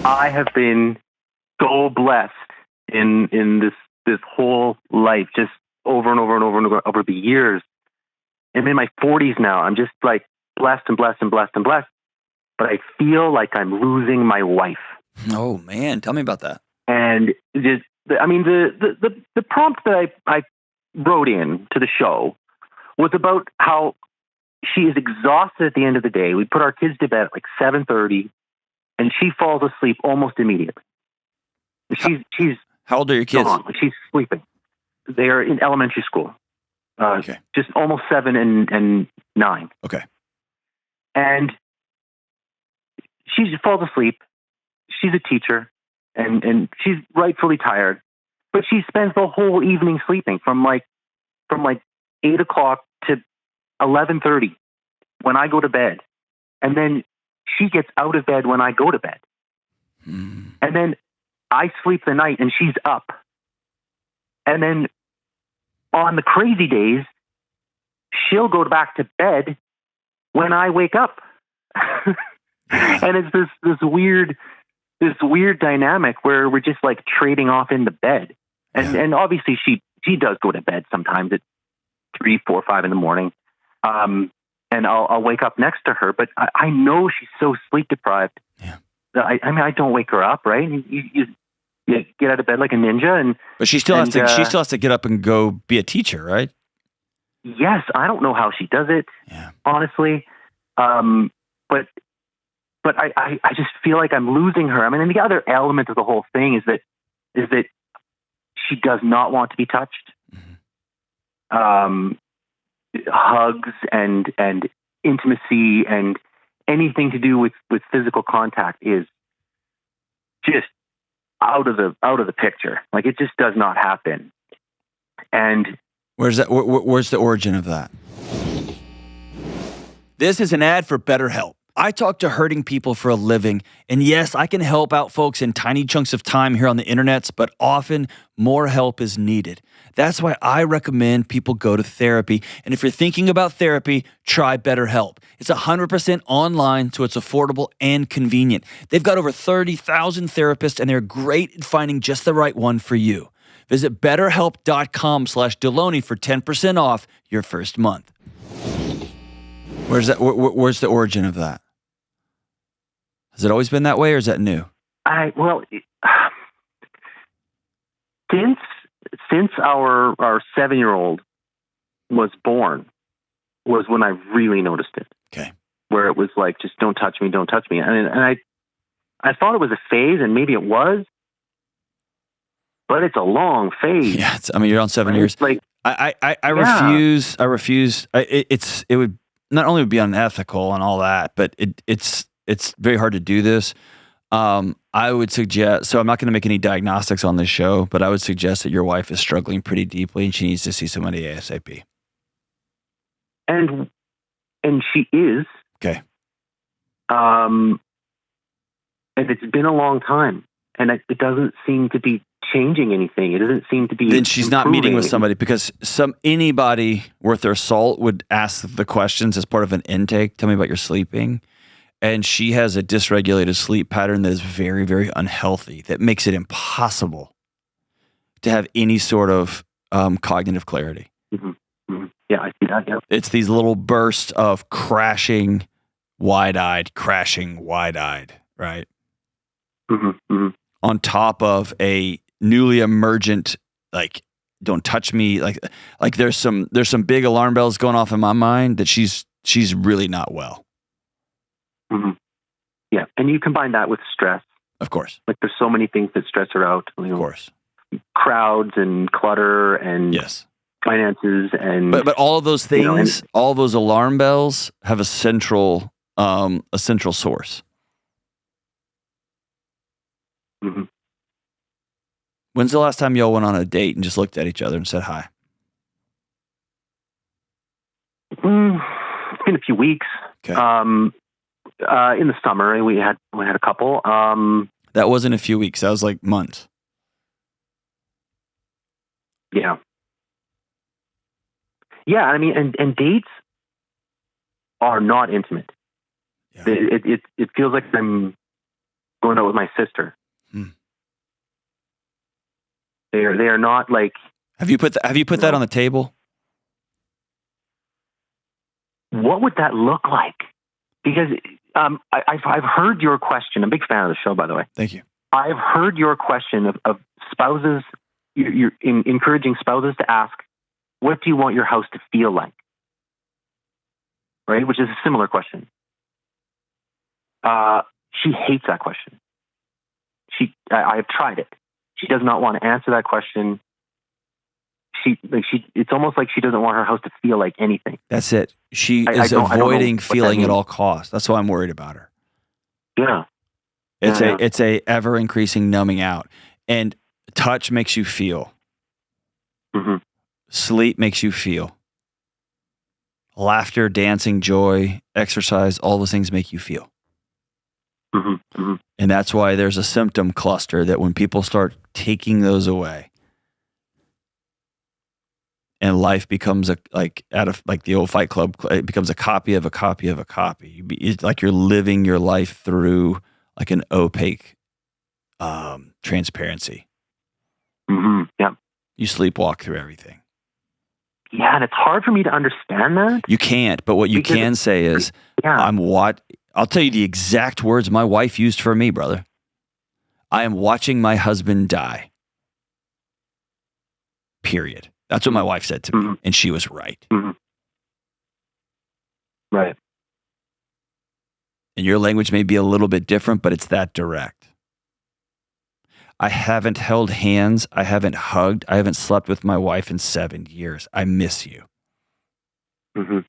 I have been so blessed in this whole life, just over and over and over and over the years. I'm in my 40s now. I'm just like blessed and blessed and blessed and blessed. But I feel like I'm losing my wife. Oh man, tell me about that. And the prompt that I wrote in to the show was about how she is exhausted at the end of the day. We put our kids to bed at like 7:30, and she falls asleep almost immediately. She's how old are your kids? Gone. Like she's sleeping. They are in elementary school. Okay. Just almost 7 and 9. Okay. And she falls asleep. She's a teacher, and she's rightfully tired, but she spends the whole evening sleeping from like 8:00 to 11:30 when I go to bed, and then she gets out of bed when I go to bed, and then I sleep the night and she's up, and then on the crazy days she'll go back to bed when I wake up. And it's this weird dynamic where we're just like trading off in the bed. And obviously she does go to bed sometimes at 3, 4, 5 in the morning. And I'll wake up next to her, but I know she's so sleep deprived. Yeah. I mean, I don't wake her up, right? You get out of bed like a ninja, but she still has to get up and go be a teacher, right? Yes, I don't know how she does it, honestly. But I just feel like I'm losing her. I mean, and the other element of the whole thing is that she does not want to be touched. Mm-hmm. Hugs and intimacy and anything to do with physical contact is just out of the picture. Like it just does not happen. And where's the origin of that? This is an ad for BetterHelp. I talk to hurting people for a living, and yes, I can help out folks in tiny chunks of time here on the internets, but often more help is needed. That's why I recommend people go to therapy. And if you're thinking about therapy, try BetterHelp. It's 100% online, so it's affordable and convenient. They've got over 30,000 therapists, and they're great at finding just the right one for you. Visit BetterHelp.com/Delony for 10% off your first month. Where's the origin of that? Has it always been that way, or is that new? Since our 7-year-old was born was when I really noticed it. Okay. Where it was like, just don't touch me. And I thought it was a phase, and maybe it was, but it's a long phase. Yeah, you're on 7 years. Like, I refuse. It would not only be unethical and all that, but it's very hard to do this. I would suggest, so I'm not going to make any diagnostics on this show, but I would suggest that your wife is struggling pretty deeply and she needs to see somebody ASAP. And she is. Okay. And it's been a long time, and it doesn't seem to be changing anything. It doesn't seem to be. Then she's not meeting with somebody, because anybody worth their salt would ask the questions as part of an intake. Tell me about your sleeping. And she has a dysregulated sleep pattern that is very, very unhealthy, that makes it impossible to have any sort of cognitive clarity. Mm-hmm. Mm-hmm. Yeah, I see that. Yeah. It's these little bursts of crashing wide-eyed, right? Mm-hmm. Mm-hmm. On top of a newly emergent, like, don't touch me. Like there's some big alarm bells going off in my mind that she's really not well. Mm-hmm. Yeah, and you combine that with stress. Of course. Like there's so many things that stress her out. Of course. Crowds and clutter and finances and. But all of those things, all of those alarm bells have a central source. Mm-hmm. When's the last time y'all went on a date and just looked at each other and said hi? It's been a few weeks. Okay. In the summer, we had a couple. That wasn't a few weeks. That was like months. Yeah. Yeah, I mean, and dates are not intimate. Yeah. It feels like I'm going out with my sister. Hmm. They are not like. Have you put that on the table? What would that look like? Because I've heard your question. I'm a big fan of the show, by the way. Thank you. I've heard your question of spouses. You're encouraging spouses to ask, what do you want your house to feel like? Right? Which is a similar question. She hates that question. I've tried it. She does not want to answer that question. It's almost like she doesn't want her house to feel like anything. That's it. She is avoiding feeling at all costs. That's why I'm worried about her. Yeah. It's a ever increasing numbing out. And touch makes you feel. Mm-hmm. Sleep makes you feel. Laughter, dancing, joy, exercise, all those things make you feel. Mm-hmm. Mm-hmm. And that's why there's a symptom cluster that when people start taking those away, and life becomes like the old Fight Club, it becomes a copy of a copy of a copy. It's like you're living your life through like an opaque transparency. Mm-hmm. Yeah. You sleepwalk through everything. Yeah, and it's hard for me to understand that. You can't, but what you can say is, I'll tell you the exact words my wife used for me, brother. I am watching my husband die. Period. That's what my wife said to me, and she was right. Mm-hmm. Right. And your language may be a little bit different, but it's that direct. I haven't held hands. I haven't hugged. I haven't slept with my wife in 7 years. I miss you. Mm-hmm.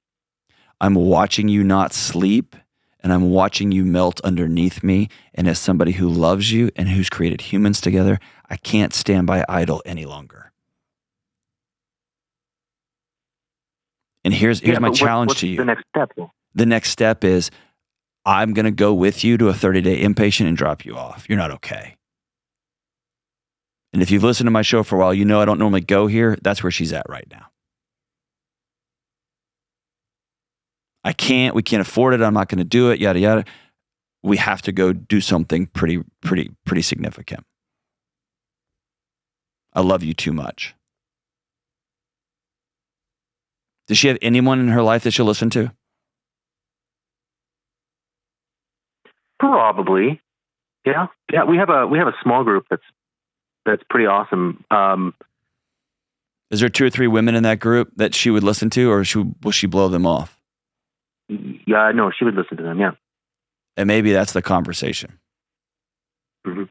I'm watching you not sleep, and I'm watching you melt underneath me. And as somebody who loves you and who's created humans together, I can't stand by idle any longer. And here's my challenge to you. The next step? The next step is I'm going to go with you to a 30-day inpatient and drop you off. You're not okay. And if you've listened to my show for a while, you know I don't normally go here. That's where she's at right now. We can't afford it. I'm not going to do it, yada, yada. We have to go do something pretty significant. I love you too much. Does she have anyone in her life that she'll listen to? Probably. Yeah. Yeah. We have a small group that's pretty awesome. Is there 2 or 3 women in that group that she would listen to, or will she blow them off? Yeah, no, she would listen to them. Yeah. And maybe that's the conversation. Mm-hmm.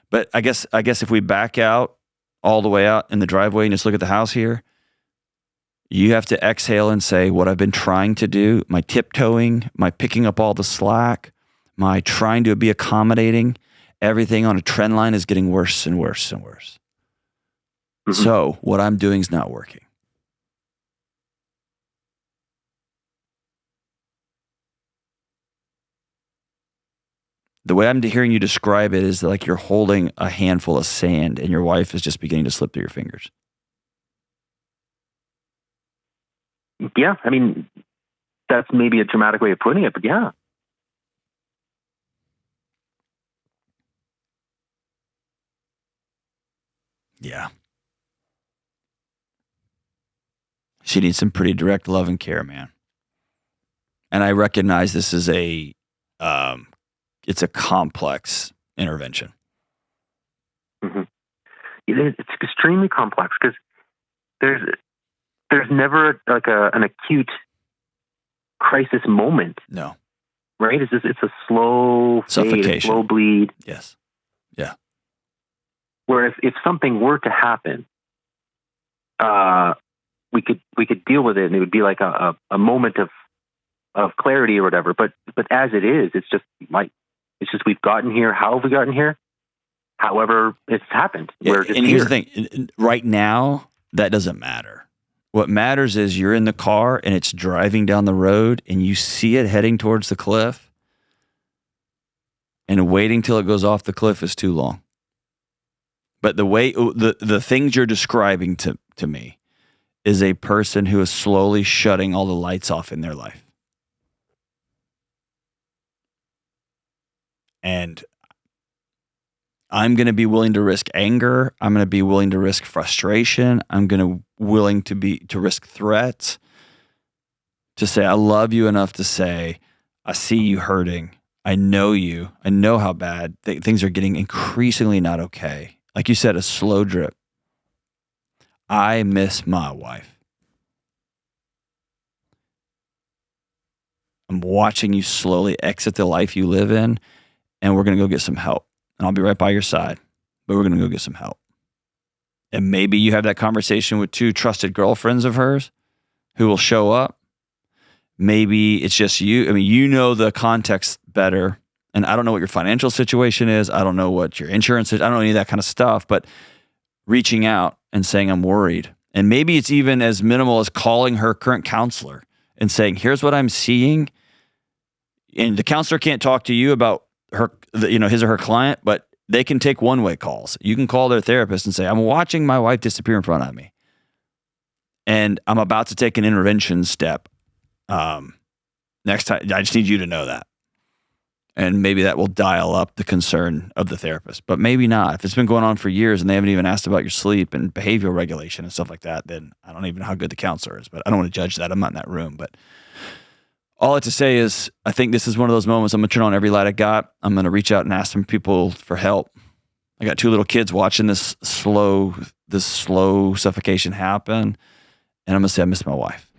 But I guess if we back out all the way out in the driveway and just look at the house here, you have to exhale and say, what I've been trying to do, my tiptoeing, my picking up all the slack, my trying to be accommodating, everything on a trend line is getting worse and worse and worse. Mm-hmm. So what I'm doing is not working. The way I'm hearing you describe it is like you're holding a handful of sand and your wife is just beginning to slip through your fingers. Yeah, I mean, that's maybe a dramatic way of putting it, but yeah. Yeah. She needs some pretty direct love and care, man. And I recognize this is it's a complex intervention. Mm-hmm. It's extremely complex because there's never an acute crisis moment. No. Right? It's a slow suffocation, fade, slow bleed. Yes. Yeah. Where if something were to happen, we could deal with it, and it would be like a moment of clarity or whatever. But as it is, it's just we've gotten here. How have we gotten here? However, it's happened. We're just and here's here. the thing: right now, that doesn't matter. What matters is you're in the car and it's driving down the road, and you see it heading towards the cliff, and waiting till it goes off the cliff is too long. But the way the things you're describing to me is a person who is slowly shutting all the lights off in their life. And I'm going to be willing to risk anger. I'm going to be willing to risk frustration. I'm going to willing to risk threats, to say, I love you enough to say, I see you hurting. I know you. I know how bad things are getting increasingly not okay. Like you said, a slow drip. I miss my wife. I'm watching you slowly exit the life you live in, and we're going to go get some help. And I'll be right by your side, but we're going to go get some help. And maybe you have that conversation with 2 trusted girlfriends of hers who will show up. Maybe it's just you. I mean, you know the context better. And I don't know what your financial situation is. I don't know what your insurance is. I don't know any of that kind of stuff. But reaching out and saying, I'm worried. And maybe it's even as minimal as calling her current counselor and saying, here's what I'm seeing. And the counselor can't talk to you about his or her client, but they can take one-way calls. You can call their therapist and say, I'm watching my wife disappear in front of me, and I'm about to take an intervention step. Next time, I just need you to know that. And maybe that will dial up the concern of the therapist, but maybe not. If it's been going on for years and they haven't even asked about your sleep and behavioral regulation and stuff like that, then I don't even know how good the counselor is, but I don't want to judge that. I'm not in that room, but all I have to say is, I think this is one of those moments I'm going to turn on every light I got. I'm going to reach out and ask some people for help. I got 2 little kids watching this slow suffocation happen. And I'm going to say, I miss my wife.